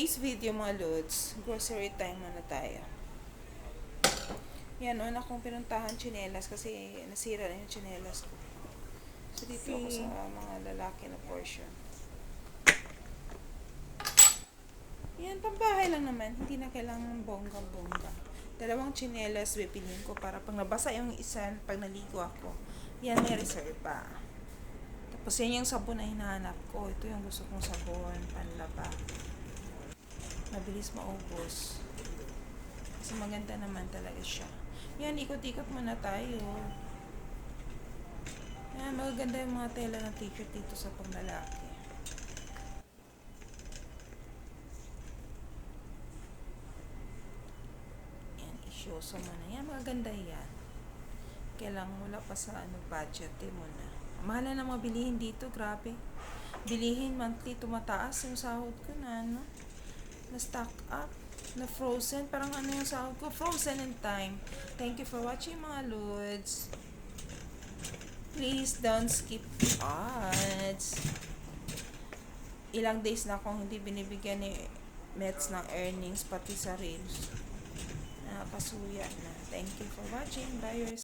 today's video mga lods, grocery time muna tayo. Yan, una kong pinuntahan tsinelas kasi nasira na yung tsinelas ko. So dito ako sa mga lalaki na portion. Yan, pambahay lang naman. Hindi na kailangan bongga-bongga. Dalawang tsinelas pipiliin ko para pag nabasa yung isa, pag naligo ako, yan may reserva. Tapos yan yung sabon na hinahanap ko. Ito yung gusto kong sabon, panlaba. Mabilis maubos. Kasi maganda naman talaga siya. Yan, ikot-ikot muna tayo. Yan, magaganda yung mga tela ng t-shirt dito sa panglalaki. Yan, isyoso mo na. Yan, magaganda yan. Kailangan wala pa sa budget mo na. Mahal na mga bilihin dito, grabe. Bilihin monthly, tumataas yung sahod ko na, ano? Na stock up, na frozen, parang ano yung sahod ko, frozen in time. Thank you for watching mga lods. Please don't skip ads. Ilang days na akong hindi binibigyan ni Mets ng earnings, pati sa reels. Nakakasuya na. Thank you for watching. Bye.